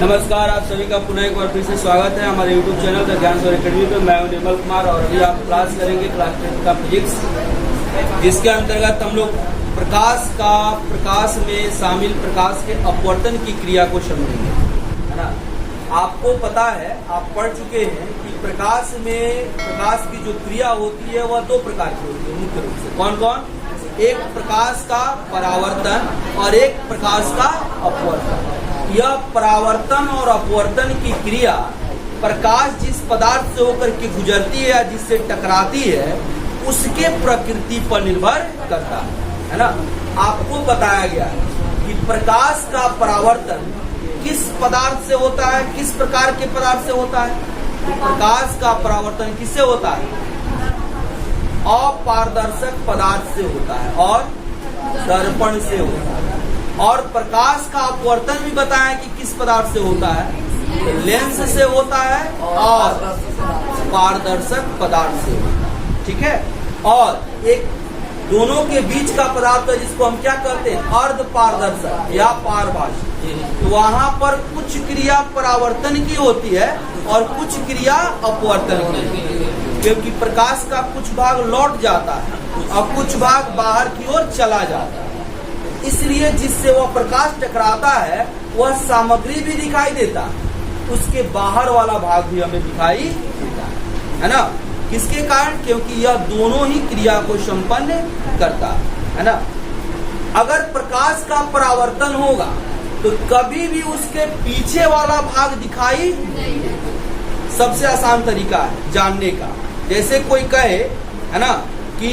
नमस्कार, आप सभी का पुनः एक बार फिर से स्वागत है हमारे YouTube चैनल द ज्ञान सौर्य अकेडमी पे। मैं हूं निर्मल कुमार और अभी आप क्लास करेंगे क्लास 10 का फिजिक्स, जिसके अंतर्गत हम लोग प्रकाश में शामिल प्रकाश के अपवर्तन की क्रिया को समझेंगे, है ना। आपको पता है, आप पढ़ चुके हैं कि प्रकाश की जो क्रिया होती है वह दो प्रकार की होती है मुख्य रूप से। कौन कौन? एक प्रकाश का परावर्तन और एक प्रकाश का अपवर्तन। यह परावर्तन और अपवर्तन की क्रिया प्रकाश जिस पदार्थ से होकर के गुजरती है या जिससे टकराती है उसके प्रकृति पर निर्भर करता है ना। आपको बताया गया है कि प्रकाश का परावर्तन किस पदार्थ से होता है, किस प्रकार के पदार्थ से होता है। तो प्रकाश का परावर्तन किससे होता है? अपारदर्शक पदार्थ से होता है और दर्पण से होता है। और प्रकाश का अपवर्तन भी बताया कि किस पदार्थ से होता है, लेंस से होता है और पारदर्शक पदार्थ से होता है, ठीक है। और एक दोनों के बीच का पदार्थ है जिसको हम क्या कहते हैं, अर्ध पारदर्शक या पारभाषी। तो वहां पर कुछ क्रिया परावर्तन की होती है और कुछ क्रिया अपवर्तन की होती है, क्योंकि प्रकाश का कुछ भाग लौट जाता है और कुछ भाग बाहर की ओर चला जाता है। इसलिए जिससे वह प्रकाश टकराता है वह सामग्री भी दिखाई देता है, उसके बाहर वाला भाग भी हमें दिखाई देता है ना। किसके कारण? क्योंकि यह दोनों ही क्रिया को संपन्न करता है ना। अगर प्रकाश का परावर्तन होगा तो कभी भी उसके पीछे वाला भाग दिखाई नहीं देता। सबसे आसान तरीका है जानने का, जैसे कोई कहे, है ना, कि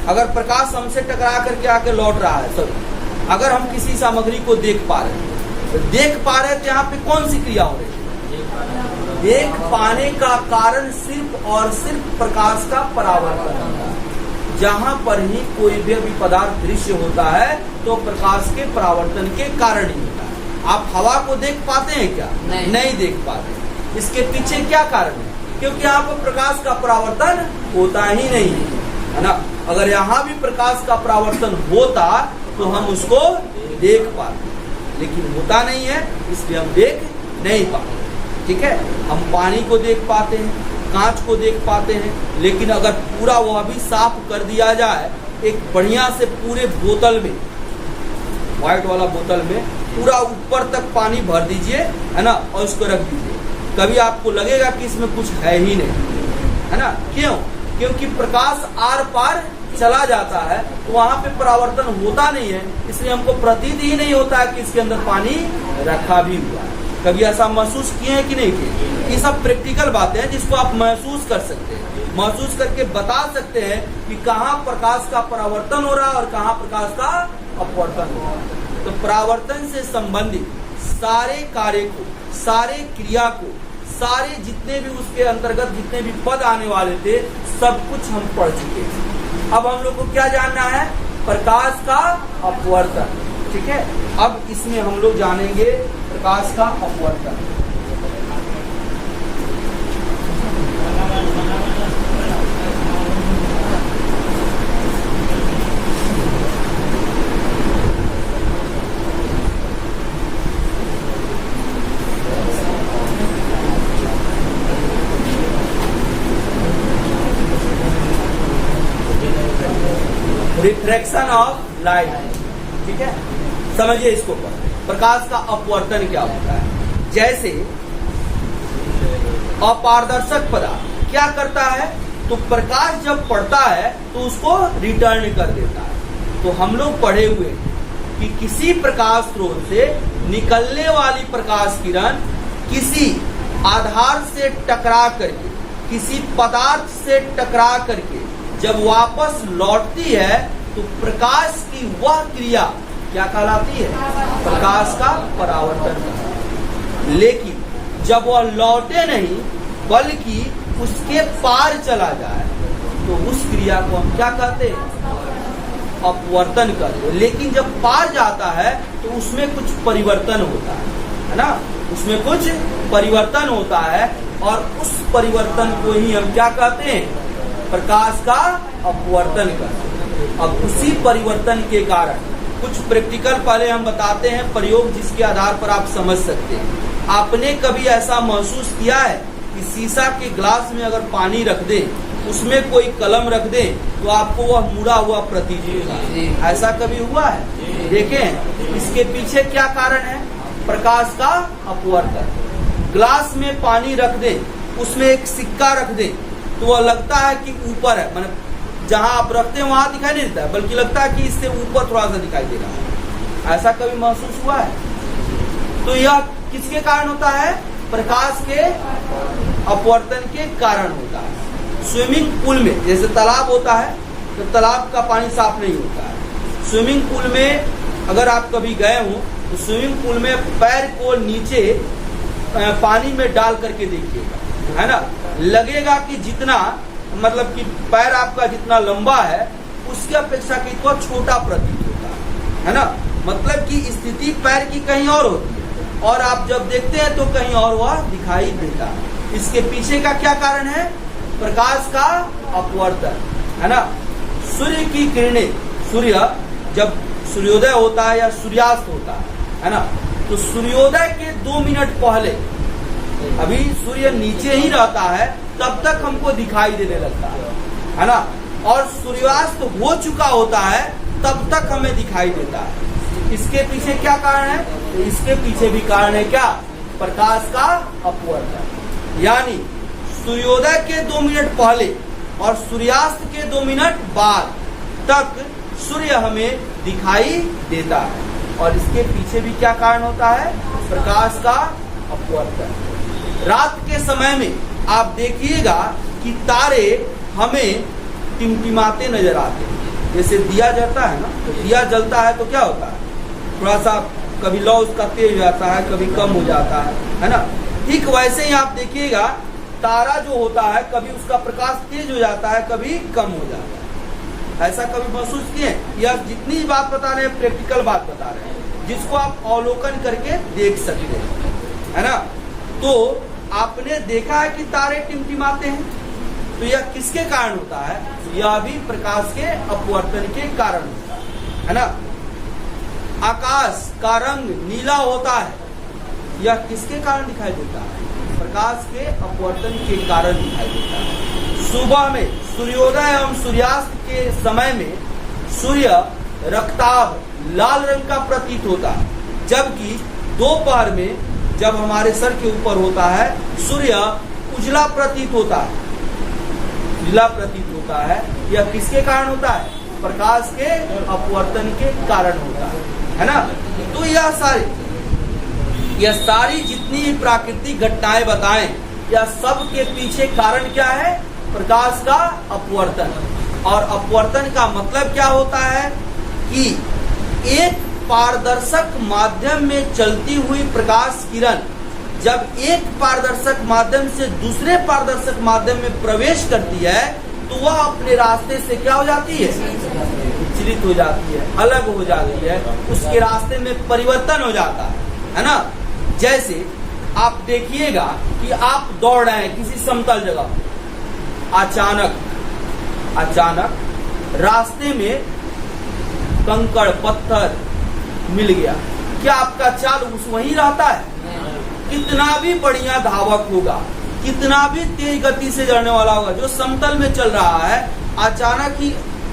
अगर प्रकाश हमसे टकरा करके आके लौट रहा है, सब अगर हम किसी सामग्री को देख पा रहे हैं तो यहाँ पे कौन सी क्रिया हो रही है? देख पाने का कारण सिर्फ और सिर्फ प्रकाश का परावर्तन होता है। जहां पर ही कोई भी अभी पदार्थ दृश्य होता है तो प्रकाश के परावर्तन के कारण ही होता है। आप हवा को देख पाते हैं क्या? नहीं देख पाते। इसके पीछे क्या कारण है? क्योंकि यहाँ पर प्रकाश का परावर्तन होता ही नहीं है ना। अगर यहाँ भी प्रकाश का परावर्तन होता तो हम उसको देख पाते, लेकिन होता नहीं है, इसलिए हम देख नहीं पाते, ठीक है। हम पानी को देख पाते हैं, कांच को देख पाते हैं, लेकिन अगर पूरा वह भी साफ कर दिया जाए, एक बढ़िया से पूरे बोतल में, व्हाइट वाला बोतल में पूरा ऊपर तक पानी भर दीजिए, है ना, और उसको रख दीजिए, कभी आपको लगेगा कि इसमें कुछ है ही नहीं, है ना। क्यों? क्योंकि प्रकाश आर पार चला जाता है तो वहां पे परावर्तन होता नहीं है, इसलिए हमको प्रतीत ही नहीं होता है कि इसके अंदर पानी रखा भी हुआ है। कभी ऐसा महसूस किए हैं कि नहीं किए? ये सब प्रैक्टिकल बातें हैं जिसको आप महसूस कर सकते हैं, महसूस करके बता सकते हैं कि कहाँ प्रकाश का परावर्तन हो रहा है और कहाँ प्रकाश का अपवर्तन हो रहा है। तो परावर्तन से संबंधित सारे कार्य को, सारे क्रिया को, सारे जितने भी उसके अंतर्गत जितने भी पद आने वाले थे सब कुछ हम पढ़ चुके हैं। अब हम लोग को क्या जानना है? प्रकाश का अपवर्तन, ठीक है। अब इसमें हम लोग जानेंगे प्रकाश का अपवर्तन। रिफ्रैक्शन ऑफ लाइट, ठीक है। समझिए इसको, प्रकाश का अपवर्तन क्या होता है। जैसे अपारदर्शक पदार्थ क्या करता है, तो प्रकाश जब पड़ता है तो उसको रिटर्न कर देता है। तो हम लोग पढ़े हुए कि किसी प्रकाश स्रोत से निकलने वाली प्रकाश किरण किसी आधार से टकरा करके, किसी पदार्थ से टकरा करके जब वापस लौटती है तो प्रकाश की वह क्रिया क्या कहलाती है? प्रकाश का परावर्तन। लेकिन जब वह लौटे नहीं बल्कि उसके पार चला जाए तो उस क्रिया को हम क्या कहते हैं? अपवर्तन कहते हैं। लेकिन जब पार जाता है तो उसमें कुछ परिवर्तन होता है ना, उसमें कुछ परिवर्तन होता है और उस परिवर्तन को ही हम क्या कहते हैं? प्रकाश का अपवर्तन करते हैं। अब उसी परिवर्तन के कारण कुछ प्रैक्टिकल पहले हम बताते हैं, प्रयोग जिसके आधार पर आप समझ सकते हैं। आपने कभी ऐसा महसूस किया है कि शीशा के ग्लास में अगर पानी रख दें, उसमें कोई कलम रख दें, तो आपको वह मुड़ा हुआ प्रतीत होगा? ऐसा कभी हुआ है? देखें, इसके पीछे क्या कारण है? प्रकाश का अपवर्तन। ग्लास में पानी रख दें, उसमें एक सिक्का रख दें, तो वह लगता है कि ऊपर है, मतलब जहां आप रखते हैं वहां दिखाई नहीं देता है, बल्कि लगता है कि इससे ऊपर थोड़ा सा दिखाई दे रहा है। ऐसा कभी महसूस हुआ है? तो यह किसके कारण होता है? प्रकाश के अपवर्तन के कारण होता है। स्विमिंग पूल में, जैसे तालाब होता है, तो तालाब का पानी साफ नहीं होता है। स्विमिंग पूल में अगर आप कभी गए हो, तो स्विमिंग पूल में पैर को नीचे पानी में डाल करके देखिएगा, है ना, लगेगा कि जितना, मतलब कि पैर आपका जितना लंबा है, उसकी अपेक्षा की तो छोटा प्रतीत होता है ना। मतलब कि स्थिति पैर की कहीं और होती है, और आप जब देखते हैं तो कहीं और वह दिखाई देता है। इसके पीछे का क्या कारण है? प्रकाश का अपवर्तन, है ना। सूर्य की किरणें, सूर्य जब सूर्योदय होता है या सूर्यास्त होता है ना, तो सूर्योदय के 2 मिनट पहले, अभी सूर्य नीचे ही रहता है, तब तक हमको दिखाई देने लगता है ना, और सूर्यास्त हो चुका होता है तब तक हमें दिखाई देता है। इसके पीछे क्या कारण है? तो इसके पीछे भी कारण है क्या? प्रकाश का अपवर्तन। यानी सूर्योदय के 2 मिनट पहले और सूर्यास्त के 2 मिनट बाद तक सूर्य हमें दिखाई देता है, और इसके पीछे भी क्या कारण होता है? प्रकाश का अपवर्तन। रात के समय में आप देखिएगा कि तारे हमें टिमटिमाते नजर आते हैं। जैसे दिया जलता है ना, तो दिया जलता है तो क्या होता है? थोड़ा सा कभी लौ उसका तेज हो जाता है, कभी कम हो जाता है ना। ठीक वैसे ही आप देखिएगा, तारा जो होता है, कभी उसका प्रकाश तेज हो जाता है, कभी कम हो जाता है। ऐसा कभी महसूस किए? या जितनी बात बता रहे हैं प्रैक्टिकल बात बता रहे हैं, जिसको आप अवलोकन करके देख सकते हैं, है ना। तो आपने देखा है कि तारे टिमटिमाते हैं, तो यह किसके कारण होता है? यह भी प्रकाश के अपवर्तन के कारण होता है ना। आकाश का रंग नीला होता है, यह किसके कारण दिखाई देता है? प्रकाश के अपवर्तन के कारण दिखाई देता है। सुबह में सूर्योदय एवं सूर्यास्त के समय में सूर्य रक्ताभ लाल रंग का प्रतीत होता है, जबकि दोपहर में जब हमारे सर के ऊपर होता है, सूर्य उजला प्रतीत होता है, उजला प्रतीत होता है। यह किसके कारण होता है? प्रकाश के अपवर्तन के कारण होता है ना। तो यह सारी जितनी प्राकृतिक घटनाएं बताएं, यह सब के पीछे कारण क्या है? प्रकाश का अपवर्तन। और अपवर्तन का मतलब क्या होता है? कि एक पारदर्शक माध्यम में चलती हुई प्रकाश किरण जब एक पारदर्शक माध्यम से दूसरे पारदर्शक माध्यम में प्रवेश करती है, तो वह अपने रास्ते से क्या हो जाती है? विचलित हो जाती है, अलग हो जाती है, उसके रास्ते में परिवर्तन हो जाता है ना। जैसे आप देखिएगा कि आप दौड़ रहे हैं किसी समतल जगह, अचानक रास्ते में कंकड़ पत्थर मिल गया, क्या आपका चाल उस वहीं रहता है? कितना भी बढ़िया धावक होगा, कितना भी तेज गति से चलने वाला होगा, जो समतल में चल रहा है, अचानक ही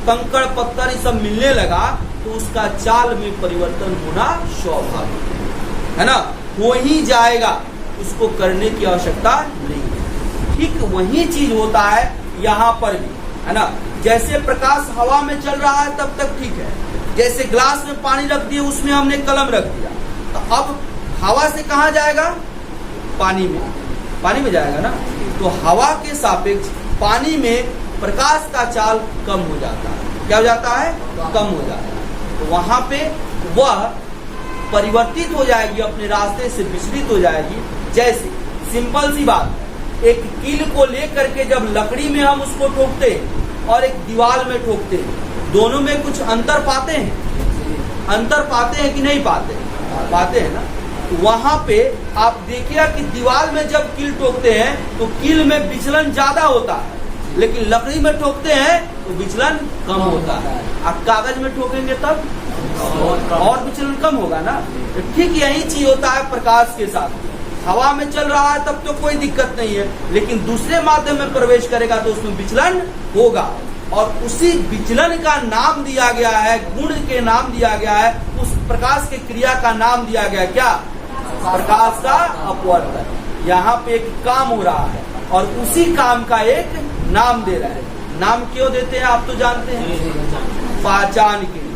कंकड़ पत्थर ये सब मिलने लगा, तो उसका चाल में परिवर्तन होना स्वाभाविक है ना, हो ही जाएगा, उसको करने की आवश्यकता नहीं है। ठीक वही चीज होता है यहाँ पर भी, है ना। जैसे प्रकाश हवा में चल रहा है तब तक ठीक है, जैसे ग्लास में पानी रख दिया, उसमें हमने कलम रख दिया, तो अब हवा से कहाँ जाएगा? पानी में जाएगा ना। तो हवा के सापेक्ष पानी में प्रकाश का चाल कम हो जाता है। क्या हो जाता है? कम हो जाता है। तो वहां पे वह परिवर्तित हो जाएगी, अपने रास्ते से विचलित हो जाएगी। जैसे सिंपल सी बात, एक कील को लेकर के जब लकड़ी में हम उसको ठोकते हैं और एक दीवार में ठोकते हैं, दोनों में कुछ अंतर पाते हैं? अंतर पाते हैं कि नहीं पाते? पाते हैं ना। वहां पे आप देखिएगा कि दीवार में जब कील ठोकते हैं तो कील में विचलन ज्यादा होता है, लेकिन लकड़ी में ठोकते हैं तो विचलन कम होता है। आप कागज में ठोकेंगे तब और विचलन कम होगा ना। तो ठीक यही चीज होता है प्रकाश के साथ। हवा में चल रहा है तब तो कोई दिक्कत नहीं है, लेकिन दूसरे माध्यम में प्रवेश करेगा तो उसमें विचलन होगा, और उसी विचलन का नाम दिया गया है, गुण के नाम दिया गया है, उस प्रकाश के क्रिया का नाम दिया गया क्या? प्रकाश का अपवर्तन। यहाँ पे एक काम हो रहा है और उसी काम का एक नाम दे रहा है। नाम क्यों देते हैं आप तो जानते हैं, पहचान के लिए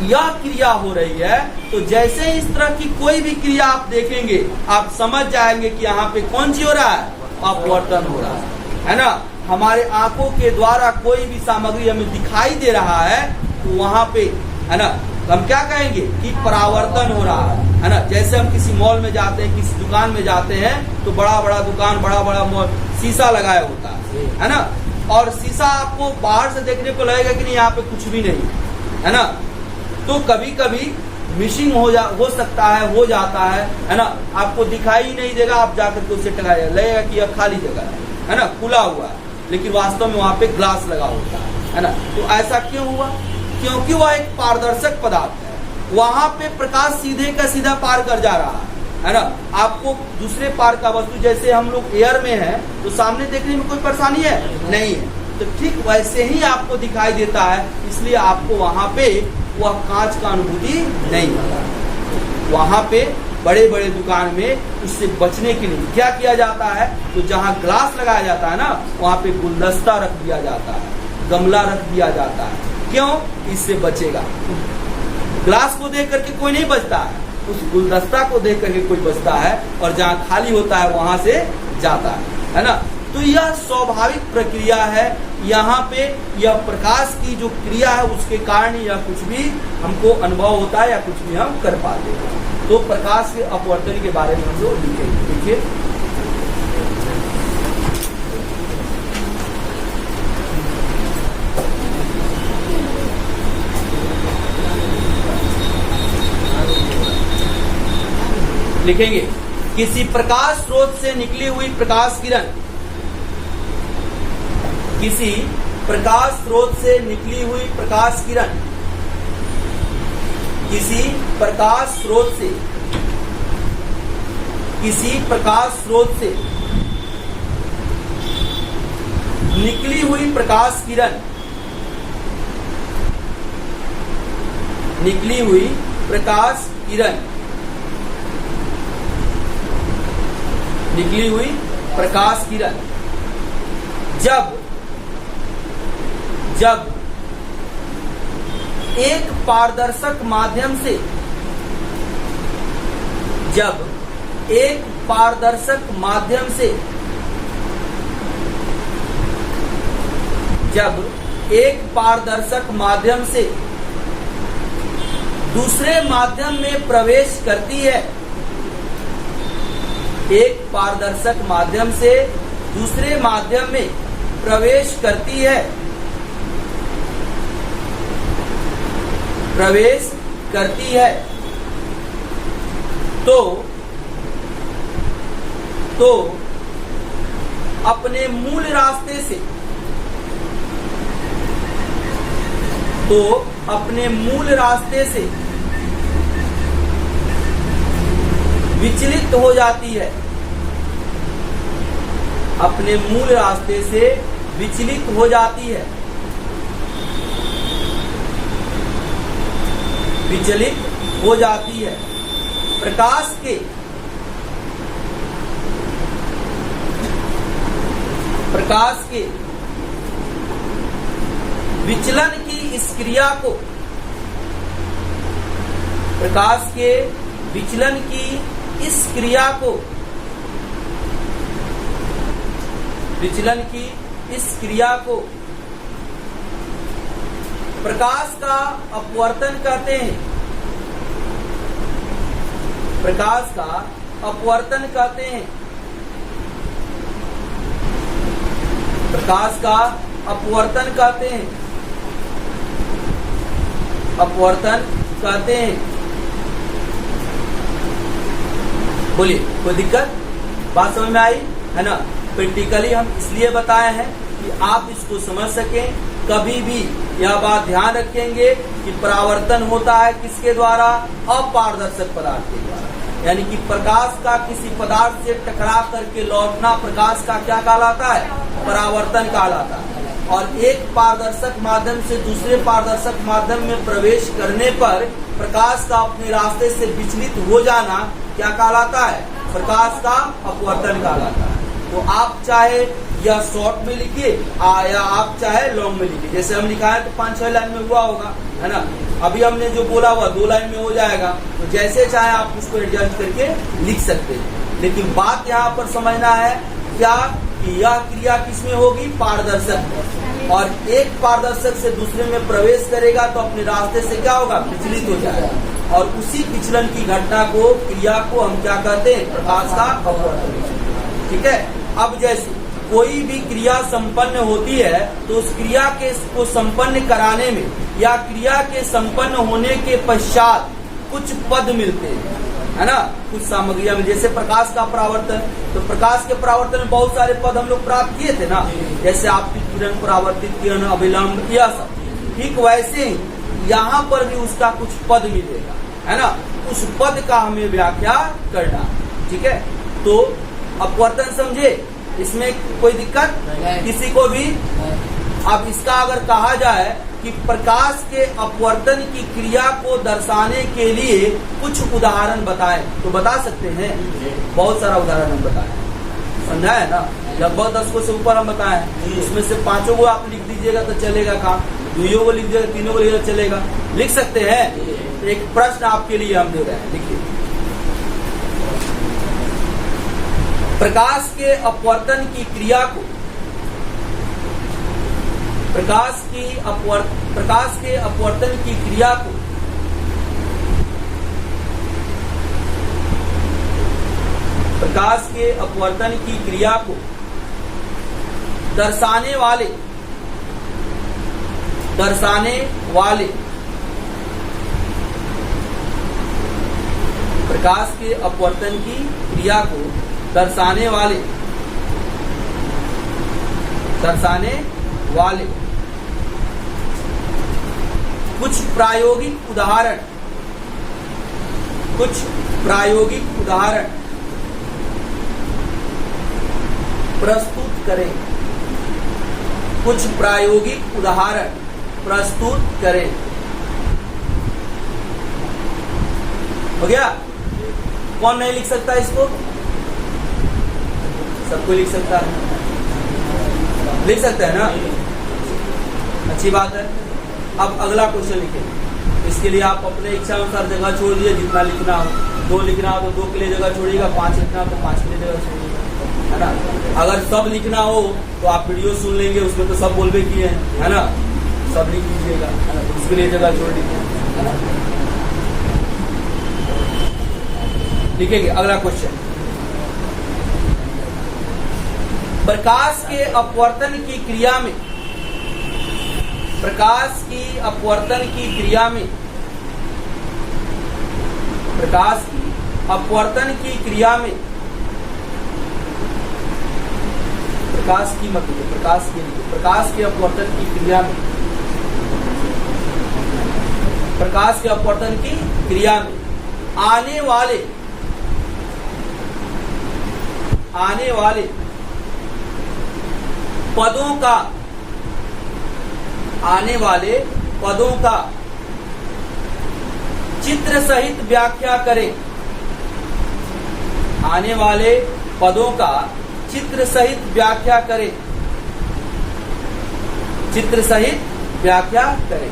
यह क्रिया हो रही है। तो जैसे इस तरह की कोई भी क्रिया आप देखेंगे आप समझ जाएंगे कि यहाँ पे कौन सी हो रहा है? अपवर्तन हो रहा है ना। हमारे आंखों के द्वारा कोई भी सामग्री हमें दिखाई दे रहा है तो वहां पे है ना हम क्या कहेंगे कि परावर्तन हो रहा है ना। जैसे हम किसी मॉल में जाते हैं, किसी दुकान में जाते हैं तो बड़ा बड़ा दुकान, बड़ा बड़ा मॉल, शीशा लगाया होता है ना, और शीशा आपको बाहर से देखने को लगेगा कि नहीं यहाँ पे कुछ भी नहीं है ना। तो कभी कभी मिसिंग हो सकता है, हो जाता है ना, आपको दिखाई ही नहीं देगा, आप जाकर के उसे टकाया लगेगा कि यह खाली जगह है ना, खुला हुआ है, लेकिन वास्तव में वहां पे ग्लास लगा होता है ना। तो ऐसा क्यों हुआ? क्योंकि वह एक पारदर्शक पदार्थ है, वहां पे प्रकाश सीधे का सीधा पार कर जा रहा है ना। आपको दूसरे पार का वस्तु, जैसे हम लोग एयर में है तो सामने देखने में कोई परेशानी है नहीं है, तो ठीक वैसे ही आपको दिखाई देता है, इसलिए आपको वहां पे वह कांच का अनुभूति नहीं होता। वहां पे बड़े बड़े दुकान में उससे बचने के लिए क्या किया जाता है? तो जहां ग्लास लगाया जाता है ना, वहां पे गुलदस्ता रख दिया जाता है, गमला रख दिया जाता है। क्यों? इससे बचेगा। ग्लास को देख करके कोई नहीं बचता है, उस गुलदस्ता को देख करके कोई बचता है, और जहां खाली होता है वहां से जाता है ना। तो यह स्वाभाविक प्रक्रिया है। यहाँ पे यह प्रकाश की जो क्रिया है उसके कारण यह कुछ भी हमको अनुभव होता है या कुछ भी हम कर पाते हैं। तो प्रकाश के अपवर्तन के बारे में हम लोग लिखेंगे। देखिए, लिखेंगे किसी प्रकाश स्रोत से निकली हुई प्रकाश किरण, किसी प्रकाश स्रोत से निकली हुई प्रकाश किरण, किसी प्रकाश स्रोत से, किसी प्रकाश स्रोत से निकली हुई प्रकाश किरण, निकली हुई प्रकाश किरण, निकली हुई प्रकाश किरण जब एक पारदर्शक माध्यम से, जब एक पारदर्शक माध्यम से, जब एक पारदर्शक माध्यम से दूसरे माध्यम में प्रवेश करती है, एक पारदर्शक माध्यम से दूसरे माध्यम में प्रवेश करती है, प्रवेश करती है, तो अपने मूल रास्ते से, तो अपने मूल रास्ते से विचलित हो जाती है, अपने मूल रास्ते से विचलित हो जाती है, विचलित हो जाती है। प्रकाश के विचलन की इस क्रिया को, प्रकाश के विचलन की इस क्रिया को, विचलन की इस क्रिया को प्रकाश का अपवर्तन कहते हैं, प्रकाश का अपवर्तन कहते हैं, प्रकाश का अपवर्तन कहते हैं, अपवर्तन कहते हैं। बोलिए, कोई दिक्कत? बात समझ में आई है ना? प्रैक्टिकली हम इसलिए बताए हैं कि आप इसको समझ सकें। कभी भी यह बात ध्यान रखेंगे कि परावर्तन होता है किसके द्वारा? अपारदर्शक पदार्थ के द्वारा। यानी कि प्रकाश का किसी पदार्थ से टकरा करके लौटना प्रकाश का क्या कहलाता है? परावर्तन कहलाता है। और एक पारदर्शक माध्यम से दूसरे पारदर्शक माध्यम में प्रवेश करने पर प्रकाश का अपने रास्ते से विचलित हो जाना क्या कहलाता है? प्रकाश का अपवर्तन कहलाता है। तो आप चाहे या शॉर्ट में लिखिए या आप चाहे लॉन्ग में लिखिए। जैसे हम लिखा है तो 5-6 लाइन में हुआ होगा, है ना। अभी हमने जो बोला हुआ 2 लाइन में हो जाएगा। तो जैसे चाहे आप उसको एडजस्ट करके लिख सकते हैं। लेकिन बात यहाँ पर समझना है क्या कि यह क्रिया किसमें होगी? पारदर्शक। और एक पारदर्शक से दूसरे में प्रवेश करेगा तो अपने रास्ते से क्या होगा? विचलित हो जाएगा। और उसी विचलन की घटना को, क्रिया को हम क्या कहते हैं? प्रकाश का अपवर्तन। ठीक है। अब जैसे कोई भी क्रिया संपन्न होती है तो उस क्रिया के को संपन्न कराने में या क्रिया के संपन्न होने के पश्चात कुछ पद मिलते हैं, है ना, कुछ सामग्रियां में। जैसे प्रकाश का परावर्तन, तो प्रकाश के परावर्तन में बहुत सारे पद हम लोग प्राप्त किए थे ना, जैसे आपकी किरण, परावर्तित किरण, अभिलंब, यह सब। ठीक वैसे ही यहाँ पर भी उसका कुछ पद मिलेगा, है ना। उस पद का हमें व्याख्या करना। ठीक है। तो अपवर्तन समझे, इसमें कोई दिक्कत किसी को भी? अब इसका अगर कहा जाए कि प्रकाश के अपवर्तन की क्रिया को दर्शाने के लिए कुछ उदाहरण बताएं, तो बता सकते हैं? बहुत सारा उदाहरण हम बताएं, समझा है ना। लगभग 10 को से ऊपर हम बताएं। उसमें से 5 को आप लिख दीजिएगा तो चलेगा काम, 2 को लिख दीजिएगा, 3 को लिख चलेगा, लिख सकते हैं। एक प्रश्न आपके लिए हम दे रहे हैं, लिखिए। प्रकाश के अपवर्तन की क्रिया को प्रकाश के अपवर्तन की क्रिया को प्रकाश के अपवर्तन की क्रिया को दर्शाने वाले प्रकाश के अपवर्तन की क्रिया को दर्शाने वाले कुछ प्रायोगिक उदाहरण प्रस्तुत करें। कुछ प्रायोगिक उदाहरण प्रस्तुत करें। हो गया? कौन नहीं लिख सकता इसको? सबको लिख सकता है, लिख सकते हैं ना, अच्छी बात है। अब अगला क्वेश्चन लिखें। इसके लिए आप अपने इच्छा अनुसार जगह छोड़ दिए, जितना लिखना हो। 2 लिखना हो तो 2 के लिए जगह छोड़िएगा, 5 लिखना हो तो 5 के लिए जगह छोड़िएगा, है ना। अगर सब लिखना हो तो आप वीडियो सुन लेंगे, उसमें तो सब बोलबे किए हैं, है ना। सब लिख लीजिएगा, उसके लिए जगह छोड़ दीजिए, है ना। लिखेंगे अगला क्वेश्चन। प्रकाश के अपवर्तन की क्रिया में प्रकाश की अपवर्तन की क्रिया में प्रकाश की अपवर्तन की क्रिया में प्रकाश की मत लिखिए, प्रकाश के लिए प्रकाश के अपवर्तन की क्रिया में प्रकाश के अपवर्तन की क्रिया में आने वाले पदों का आने वाले पदों का चित्र सहित व्याख्या करें। आने वाले पदों का चित्र सहित व्याख्या करें। चित्र सहित व्याख्या करें।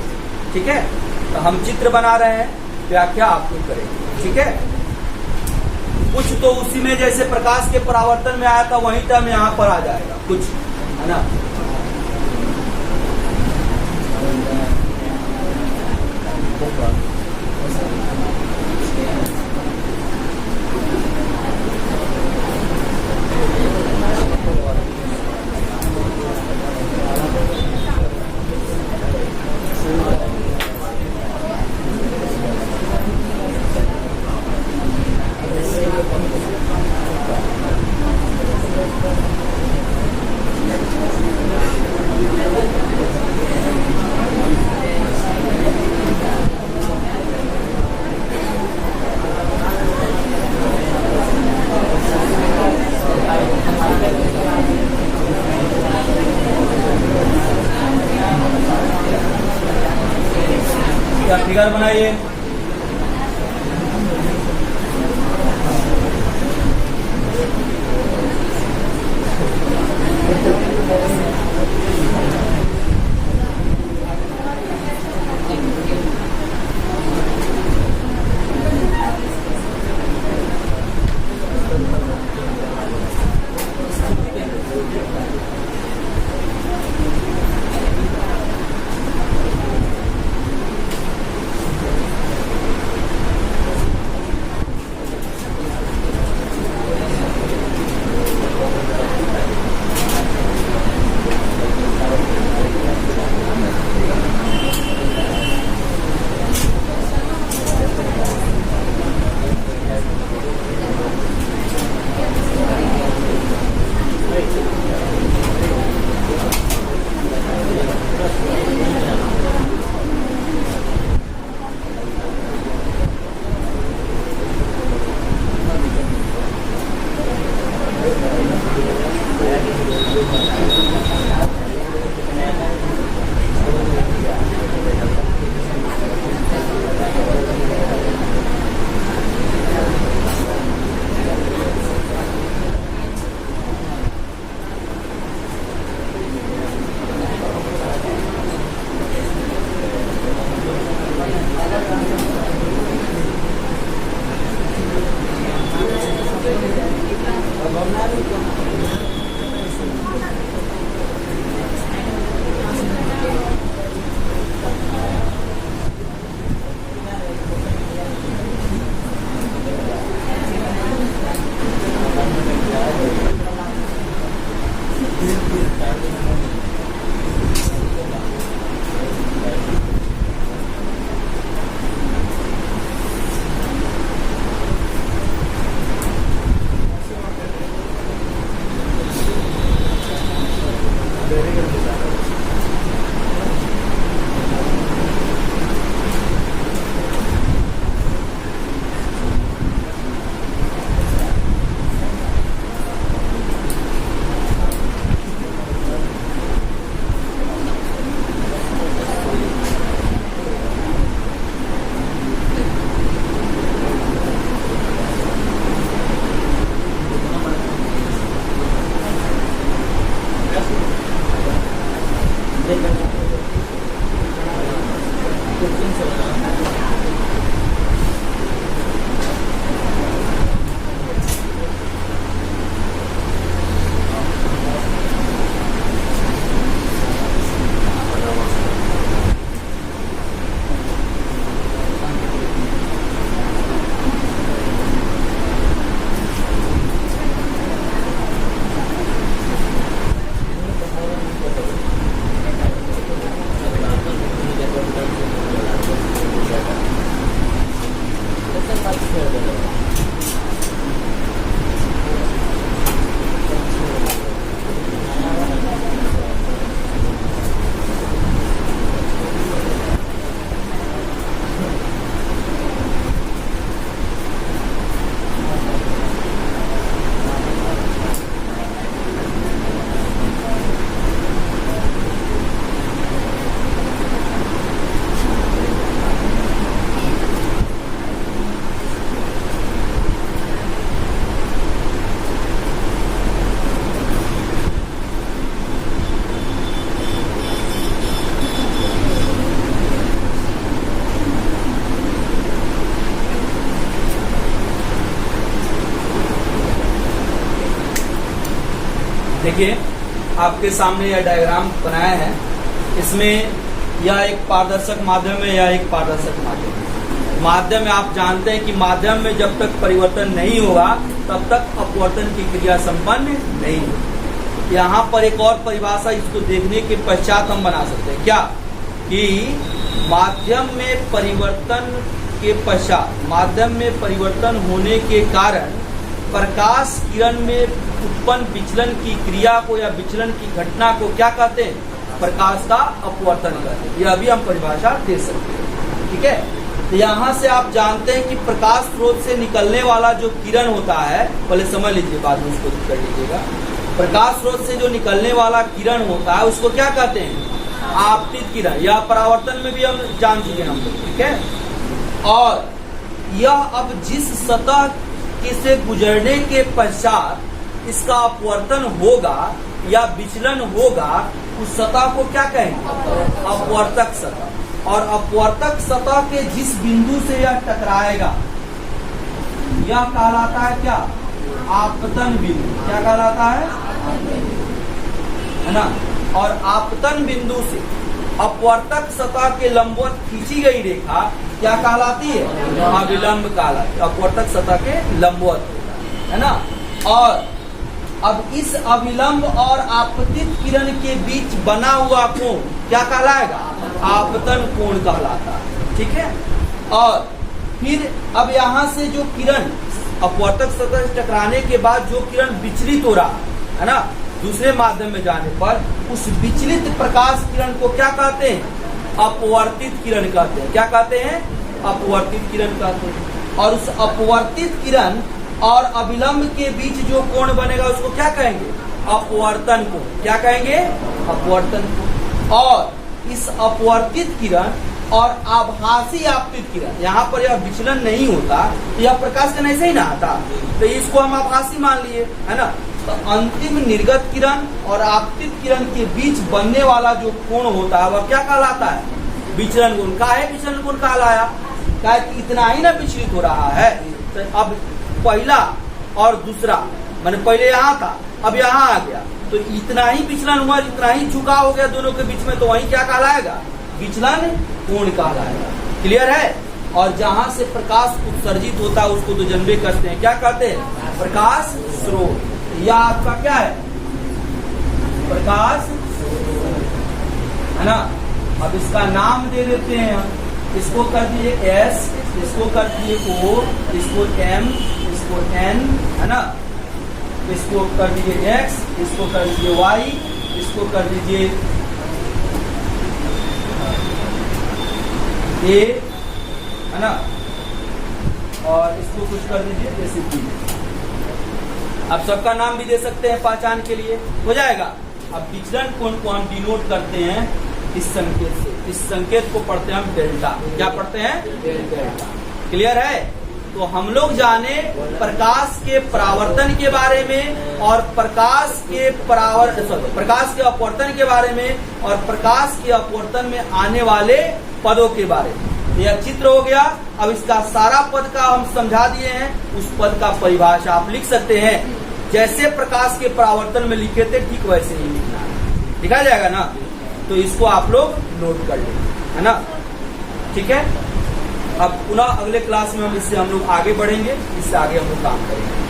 ठीक है, तो हम चित्र बना रहे हैं, व्याख्या आप लोग करेंगे। ठीक है, कुछ तो उसी में जैसे प्रकाश के परावर्तन में आया था वही टर्म यहाँ पर आ जाएगा कुछ, है ना। फिगर बनाइए। देखिए आपके सामने यह डायग्राम बनाया है, इसमें यह एक पारदर्शक माध्यम है, यह एक पारदर्शक माध्यम है। माध्यम में आप जानते हैं कि माध्यम में जब तक परिवर्तन नहीं होगा तब तक अपवर्तन की क्रिया संपन्न नहीं होगी। यहाँ पर एक और परिभाषा इसको देखने के पश्चात हम बना सकते हैं, क्या कि माध्यम में परिवर्तन के पश्चात, माध्यम में परिवर्तन होने के कारण प्रकाश किरण में उत्पन्न विचलन की क्रिया को या विचलन की घटना को क्या कहते हैं? प्रकाश का अपवर्तन कहते हैं। यह अभी हम परिभाषा दे सकते हैं, ठीक है। तो यहाँ से आप जानते हैं कि प्रकाश स्रोत से निकलने वाला जो किरण होता है, पहले समझ लीजिए बाद में उसको कर लीजिएगा। प्रकाश स्रोत से जो निकलने वाला किरण होता है उसको क्या कहते हैं? आपतित किरण, यह परावर्तन में भी हम जान चुके हैं हम लोग, ठीक है। और यह अब जिस सतह के से गुजरने के पश्चात इसका अपवर्तन होगा या विचलन होगा, उस सतह को क्या कहेंगे? अपवर्तक सतह। और अपवर्तक सतह के जिस बिंदु से यह टकराएगा यह कहलाता है क्या? आपतन बिंदु। क्या कहलाता है ना? और आपतन बिंदु से अपवर्तक सतह के लंबवत खींची गई रेखा क्या कहलाती है? अविलंब कहलाती है। अपवर्तक सतह के लंबवत, है ना। और अब इस अविलंब और आपतित किरण के बीच बना हुआ कोण क्या कहलाएगा? आपतन कोण कहलाता है, ठीक है। और फिर अब यहाँ से जो किरण अपवर्तक सतह से टकराने के बाद जो किरण विचलित हो रहा है ना, दूसरे माध्यम में जाने पर उस विचलित प्रकाश किरण को क्या कहते हैं? अपवर्तित किरण कहते हैं। क्या कहते हैं? अपवर्तित किरण कहते हैं। और उस अपवर्तित किरण और अविलंब के बीच जो कोण बनेगा उसको क्या कहेंगे? अपवर्तन कोण। क्या कहेंगे? अपवर्तन कोण। और इस अपवर्तित किरण और आभासी आपतित किरण, यहाँ पर यह विचलन नहीं होता, यह प्रकाश कण ऐसे ही ना आता, तो इसको हम आभासी मान लिए, है ना। तो अंतिम निर्गत किरण और आपतित किरण के बीच बनने वाला जो कोण होता है वह क्या कहलाता है? विचलन कोण। का है विचलन कोण कहलाया? क्या है कि इतना ही ना विचलित हो रहा है। तो अब पहला और दूसरा, मैंने पहले यहाँ था अब यहाँ आ गया, तो इतना ही विचलन हुआ, इतना ही झुकाव हो गया दोनों के बीच में, तो वही क्या कहलाएगा? विचलन कोण कहलाएगा। क्लियर है। और जहां से प्रकाश उत्सर्जित होता है उसको तो जनबे करते हैं, क्या कहते हैं? प्रकाश स्रोत। यह आपका क्या है? प्रकाश, है ना। अब इसका नाम दे देते हैं हम, इसको कर दीजिए S, इसको कर दीजिए O, इसको M, इसको N, है ना। इसको कर दीजिए X, इसको कर दीजिए Y, इसको कर दीजिए A, है ना। और इसको कुछ कर दीजिए जैसे B। आप सबका नाम भी दे सकते हैं पहचान के लिए, हो जाएगा। अब विचलन कोण को हम डिनोट करते हैं इस संकेत से। इस संकेत को पढ़ते हैं हम डेल्टा। क्या पढ़ते हैं? डेल्टा। क्लियर है। तो हम लोग जाने प्रकाश के परावर्तन के बारे में और प्रकाश के प्रकाश के अपवर्तन के बारे में और प्रकाश के अपवर्तन में आने वाले पदों के बारे में। यह चित्र हो गया। अब इसका सारा पद का हम समझा दिए हैं। उस पद का परिभाषा आप लिख सकते हैं, जैसे प्रकाश के परावर्तन में लिखे थे ठीक वैसे ही लिखना है। लिखा जाएगा ना। तो इसको आप लोग नोट कर लेंगे, है ना। ठीक है। अब पुनः अगले क्लास में हम इससे हम लोग आगे बढ़ेंगे, इससे आगे हम लोग काम करेंगे।